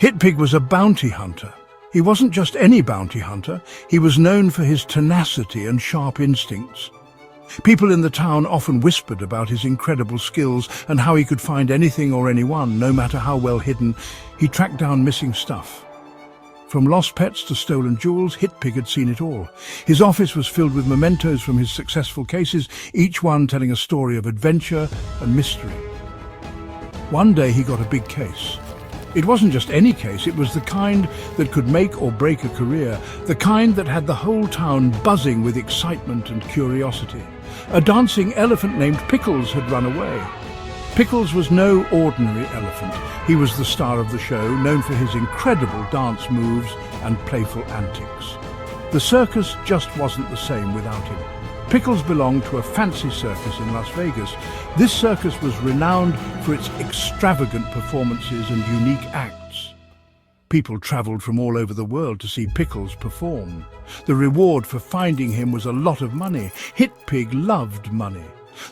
Hitpig was a bounty hunter. He wasn't just any bounty hunter, he was known for his tenacity and sharp instincts. People in the town often whispered about his incredible skills and how he could find anything or anyone, no matter how well hidden. He tracked down missing stuff. From lost pets to stolen jewels, Hitpig had seen it all. His office was filled with mementos from his successful cases, each one telling a story of adventure and mystery. One day he got a big case. It wasn't just any case, it was the kind that could make or break a career, the kind that had the whole town buzzing with excitement and curiosity. A dancing elephant named Pickles had run away. Pickles was no ordinary elephant. He was the star of the show, known for his incredible dance moves and playful antics. The circus just wasn't the same without him. Pickles belonged to a fancy circus in Las Vegas. This circus was renowned for its extravagant performances and unique acts. People traveled from all over the world to see Pickles perform. The reward for finding him was a lot of money. Hitpig loved money.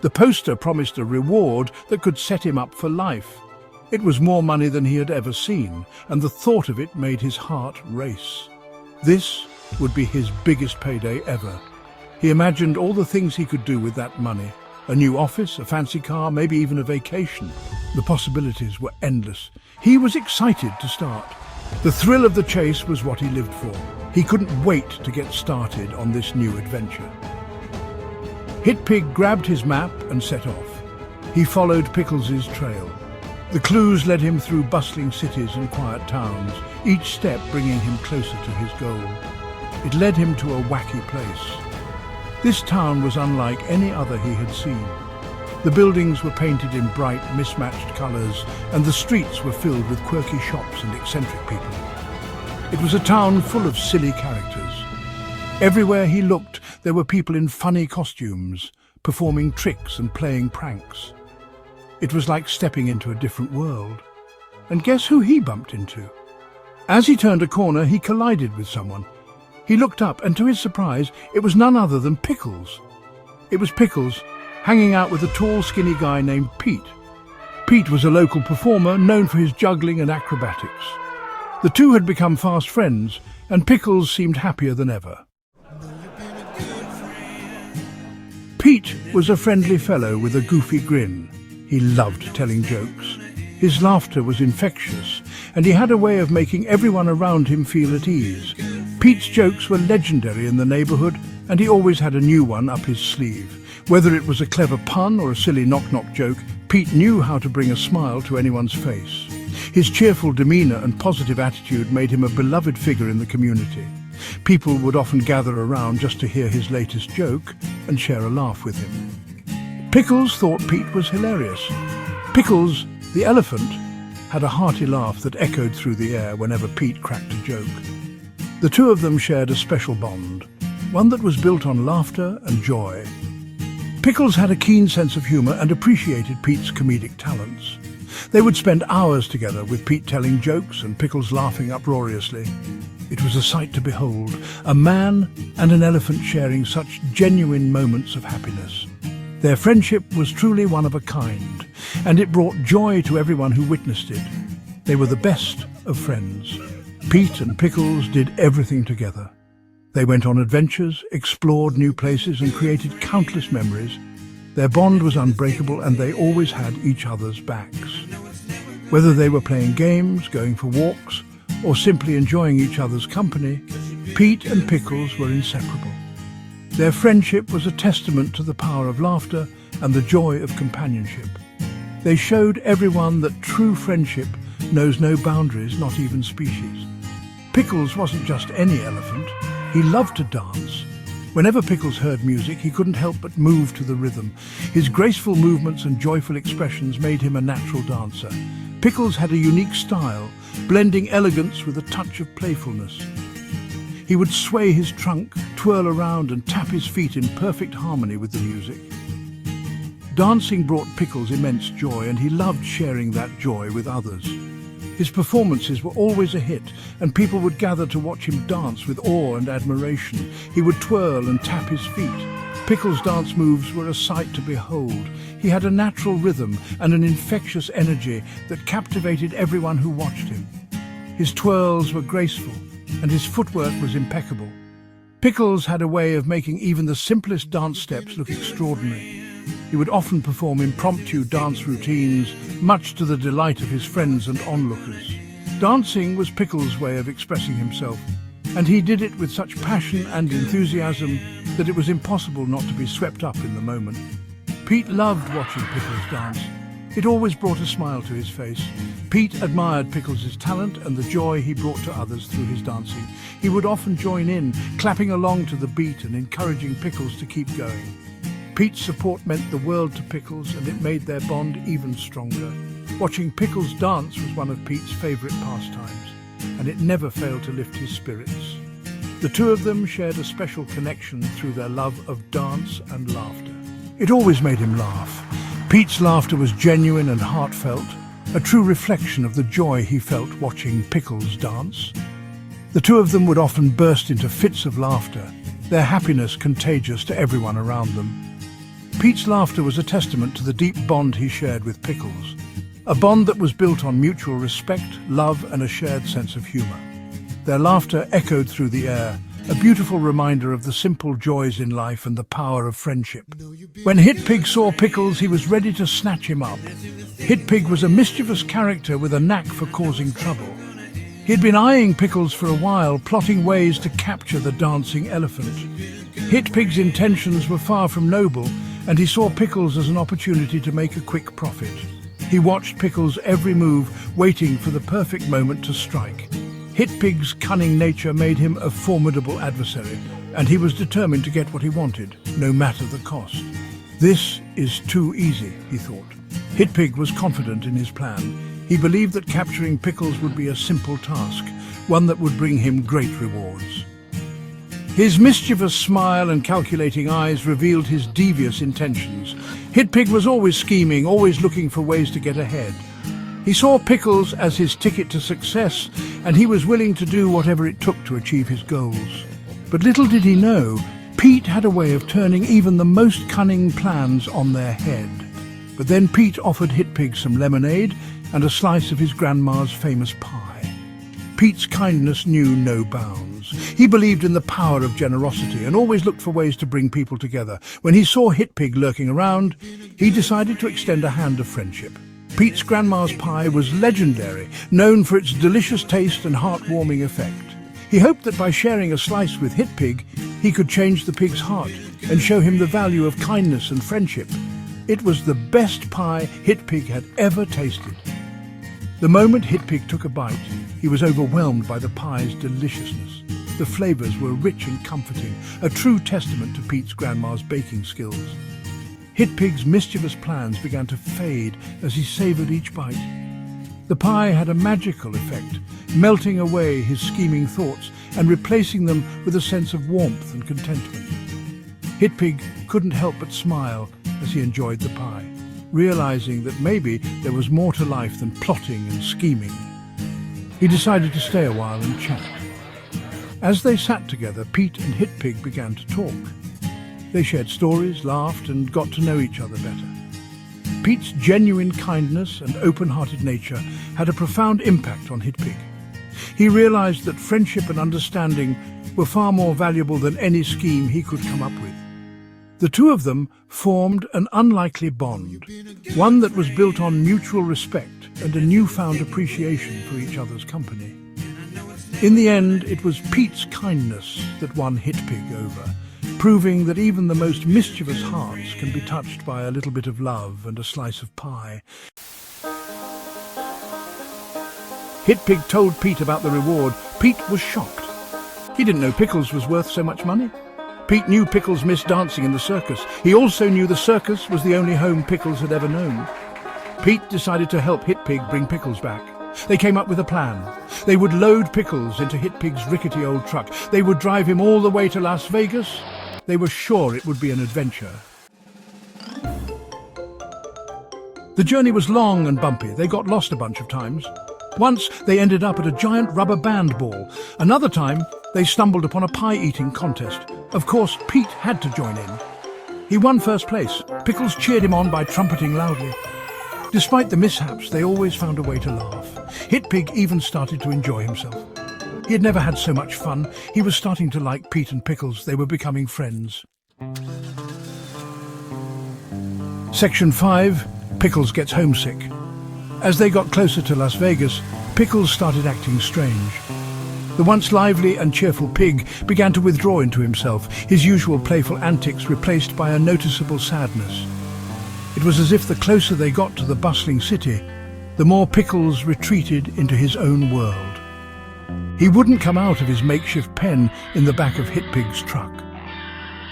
The poster promised a reward that could set him up for life. It was more money than he had ever seen, and the thought of it made his heart race. This would be his biggest payday ever. He imagined all the things he could do with that money. A new office, a fancy car, maybe even a vacation. The possibilities were endless. He was excited to start. The thrill of the chase was what he lived for. He couldn't wait to get started on this new adventure. Hitpig grabbed his map and set off. He followed Pickles's trail. The clues led him through bustling cities and quiet towns, each step bringing him closer to his goal. It led him to a wacky place. This town was unlike any other he had seen. The buildings were painted in bright, mismatched colours, and the streets were filled with quirky shops and eccentric people. It was a town full of silly characters. Everywhere he looked, there were people in funny costumes, performing tricks and playing pranks. It was like stepping into a different world. And guess who he bumped into? As he turned a corner, he collided with someone. He looked up, and to his surprise, it was none other than Pickles. It was Pickles, hanging out with a tall, skinny guy named Pete. Pete was a local performer known for his juggling and acrobatics. The two had become fast friends, and Pickles seemed happier than ever. Pete was a friendly fellow with a goofy grin. He loved telling jokes. His laughter was infectious, and he had a way of making everyone around him feel at ease. Pete's jokes were legendary in the neighborhood, and he always had a new one up his sleeve. Whether it was a clever pun or a silly knock-knock joke, Pete knew how to bring a smile to anyone's face. His cheerful demeanor and positive attitude made him a beloved figure in the community. People would often gather around just to hear his latest joke and share a laugh with him. Pickles thought Pete was hilarious. Pickles, the elephant, had a hearty laugh that echoed through the air whenever Pete cracked a joke. The two of them shared a special bond, one that was built on laughter and joy. Pickles had a keen sense of humor and appreciated Pete's comedic talents. They would spend hours together, with Pete telling jokes and Pickles laughing uproariously. It was a sight to behold, a man and an elephant sharing such genuine moments of happiness. Their friendship was truly one of a kind, and it brought joy to everyone who witnessed it. They were the best of friends. Pete and Pickles did everything together. They went on adventures, explored new places, and created countless memories. Their bond was unbreakable, and they always had each other's backs. Whether they were playing games, going for walks, or simply enjoying each other's company, Pete and Pickles were inseparable. Their friendship was a testament to the power of laughter and the joy of companionship. They showed everyone that true friendship knows no boundaries, not even species. Pickles wasn't just any elephant. He loved to dance. Whenever Pickles heard music, he couldn't help but move to the rhythm. His graceful movements and joyful expressions made him a natural dancer. Pickles had a unique style, blending elegance with a touch of playfulness. He would sway his trunk, twirl around, and tap his feet in perfect harmony with the music. Dancing brought Pickles immense joy, and he loved sharing that joy with others. His performances were always a hit, and people would gather to watch him dance with awe and admiration. He would twirl and tap his feet. Pickles' dance moves were a sight to behold. He had a natural rhythm and an infectious energy that captivated everyone who watched him. His twirls were graceful, and his footwork was impeccable. Pickles had a way of making even the simplest dance steps look extraordinary. He would often perform impromptu dance routines, much to the delight of his friends and onlookers. Dancing was Pickles' way of expressing himself, and he did it with such passion and enthusiasm that it was impossible not to be swept up in the moment. Pete loved watching Pickles dance. It always brought a smile to his face. Pete admired Pickles' talent and the joy he brought to others through his dancing. He would often join in, clapping along to the beat and encouraging Pickles to keep going. Pete's support meant the world to Pickles, and it made their bond even stronger. Watching Pickles dance was one of Pete's favourite pastimes, and it never failed to lift his spirits. The two of them shared a special connection through their love of dance and laughter. It always made him laugh. Pete's laughter was genuine and heartfelt, a true reflection of the joy he felt watching Pickles dance. The two of them would often burst into fits of laughter, their happiness contagious to everyone around them. Pete's laughter was a testament to the deep bond he shared with Pickles, a bond that was built on mutual respect, love, and a shared sense of humour. Their laughter echoed through the air, a beautiful reminder of the simple joys in life and the power of friendship. When Hitpig saw Pickles, he was ready to snatch him up. Hitpig was a mischievous character with a knack for causing trouble. He'd been eyeing Pickles for a while, plotting ways to capture the dancing elephant. Hitpig's intentions were far from noble, and he saw Pickles as an opportunity to make a quick profit. He watched Pickles' every move, waiting for the perfect moment to strike. Hitpig's cunning nature made him a formidable adversary, and he was determined to get what he wanted, no matter the cost. This is too easy, he thought. Hitpig was confident in his plan. He believed that capturing Pickles would be a simple task, one that would bring him great rewards. His mischievous smile and calculating eyes revealed his devious intentions. Hitpig was always scheming, always looking for ways to get ahead. He saw Pickles as his ticket to success, and he was willing to do whatever it took to achieve his goals. But little did he know, Pete had a way of turning even the most cunning plans on their head. But then Pete offered Hitpig some lemonade and a slice of his grandma's famous pie. Pete's kindness knew no bounds. He believed in the power of generosity and always looked for ways to bring people together. When he saw Hitpig lurking around, he decided to extend a hand of friendship. Pete's grandma's pie was legendary, known for its delicious taste and heartwarming effect. He hoped that by sharing a slice with Hitpig, he could change the pig's heart and show him the value of kindness and friendship. It was the best pie Hitpig had ever tasted. The moment Hitpig took a bite, he was overwhelmed by the pie's deliciousness. The flavours were rich and comforting, a true testament to Pete's grandma's baking skills. Hitpig's mischievous plans began to fade as he savoured each bite. The pie had a magical effect, melting away his scheming thoughts and replacing them with a sense of warmth and contentment. Hitpig couldn't help but smile as he enjoyed the pie, realising that maybe there was more to life than plotting and scheming. He decided to stay a while and chat. As they sat together, Pete and Hitpig began to talk. They shared stories, laughed, and got to know each other better. Pete's genuine kindness and open-hearted nature had a profound impact on Hitpig. He realized that friendship and understanding were far more valuable than any scheme he could come up with. The two of them formed an unlikely bond, one that was built on mutual respect and a newfound appreciation for each other's company. In the end, it was Pete's kindness that won Hitpig over, proving that even the most mischievous hearts can be touched by a little bit of love and a slice of pie. Hitpig told Pete about the reward. Pete was shocked. He didn't know Pickles was worth so much money. Pete knew Pickles missed dancing in the circus. He also knew the circus was the only home Pickles had ever known. Pete decided to help Hitpig bring Pickles back. They came up with a plan. They would load Pickles into Hitpig's rickety old truck. They would drive him all the way to Las Vegas. They were sure it would be an adventure. The journey was long and bumpy. They got lost a bunch of times. Once they ended up at a giant rubber band ball. Another time they stumbled upon a pie-eating contest. Of course, Pete had to join in. He won first place. Pickles cheered him on by trumpeting loudly. Despite the mishaps, they always found a way to laugh. Hitpig even started to enjoy himself. He had never had so much fun. He was starting to like Pete and Pickles. They were becoming friends. Section 5. Pickles gets homesick. As they got closer to Las Vegas, Pickles started acting strange. The once lively and cheerful pig began to withdraw into himself, his usual playful antics replaced by a noticeable sadness. It was as if the closer they got to the bustling city, the more Pickles retreated into his own world. He wouldn't come out of his makeshift pen in the back of Hitpig's truck.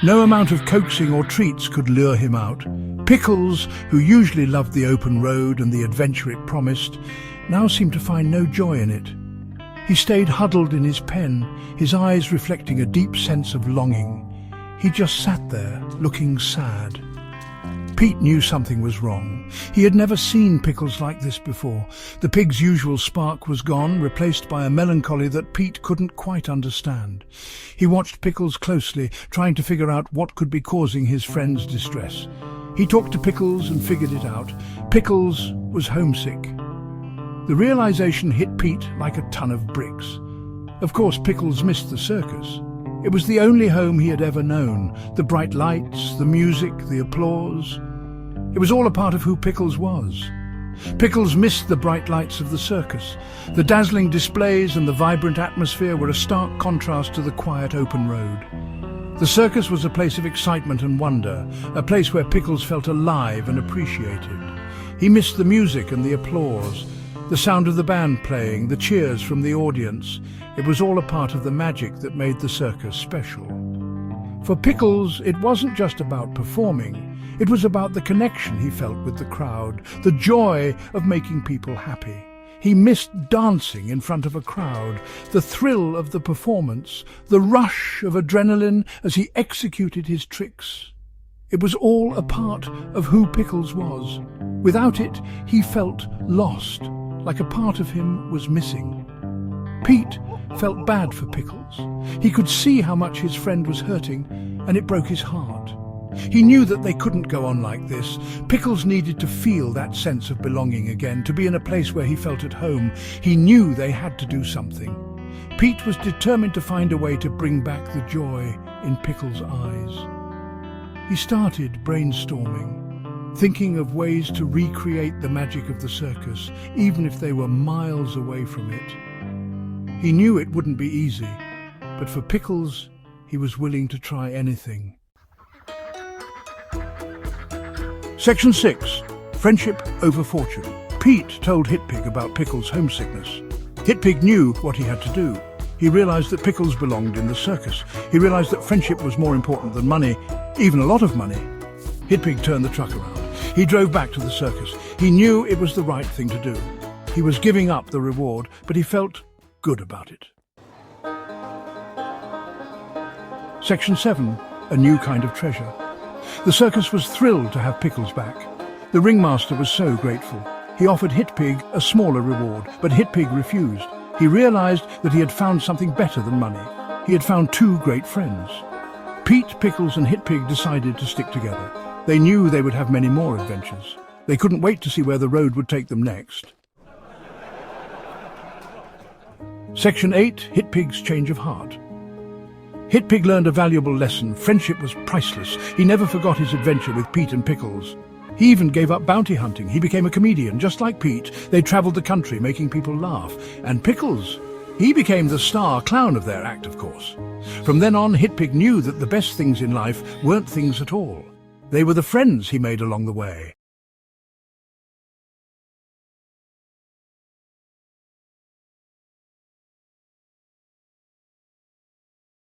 No amount of coaxing or treats could lure him out. Pickles, who usually loved the open road and the adventure it promised, now seemed to find no joy in it. He stayed huddled in his pen, his eyes reflecting a deep sense of longing. He just sat there, looking sad. Pete knew something was wrong. He had never seen Pickles like this before. The pig's usual spark was gone, replaced by a melancholy that Pete couldn't quite understand. He watched Pickles closely, trying to figure out what could be causing his friend's distress. He talked to Pickles and figured it out. Pickles was homesick. The realization hit Pete like a ton of bricks. Of course, Pickles missed the circus. It was the only home he had ever known. The bright lights, the music, the applause. It was all a part of who Pickles was. Pickles missed the bright lights of the circus. The dazzling displays and the vibrant atmosphere were a stark contrast to the quiet open road. The circus was a place of excitement and wonder, a place where Pickles felt alive and appreciated. He missed the music and the applause, the sound of the band playing, the cheers from the audience. It was all a part of the magic that made the circus special. For Pickles, it wasn't just about performing. It was about the connection he felt with the crowd, the joy of making people happy. He missed dancing in front of a crowd, the thrill of the performance, the rush of adrenaline as he executed his tricks. It was all a part of who Pickles was. Without it, he felt lost, like a part of him was missing. Pete felt bad for Pickles. He could see how much his friend was hurting, and it broke his heart. He knew that they couldn't go on like this. Pickles needed to feel that sense of belonging again, to be in a place where he felt at home. He knew they had to do something. Pete was determined to find a way to bring back the joy in Pickles' eyes. He started brainstorming, thinking of ways to recreate the magic of the circus, even if they were miles away from it. He knew it wouldn't be easy, but for Pickles, he was willing to try anything. Section 6. Friendship over fortune. Pete told Hitpig about Pickles' homesickness. Hitpig knew what he had to do. He realized that Pickles belonged in the circus. He realized that friendship was more important than money, even a lot of money. Hitpig turned the truck around. He drove back to the circus. He knew it was the right thing to do. He was giving up the reward, but he felt good about it. Section 7. A new kind of treasure. The circus was thrilled to have Pickles back. The ringmaster was so grateful. He offered Hitpig a smaller reward, but Hitpig refused. He realized that he had found something better than money. He had found two great friends. Pete, Pickles and Hitpig decided to stick together. They knew they would have many more adventures. They couldn't wait to see where the road would take them next. Section 8. Hitpig's change of heart. Hitpig learned a valuable lesson. Friendship was priceless. He never forgot his adventure with Pete and Pickles. He even gave up bounty hunting. He became a comedian. Just like Pete, they traveled the country making people laugh. And Pickles, he became the star clown of their act, of course. From then on, Hitpig knew that the best things in life weren't things at all. They were the friends he made along the way.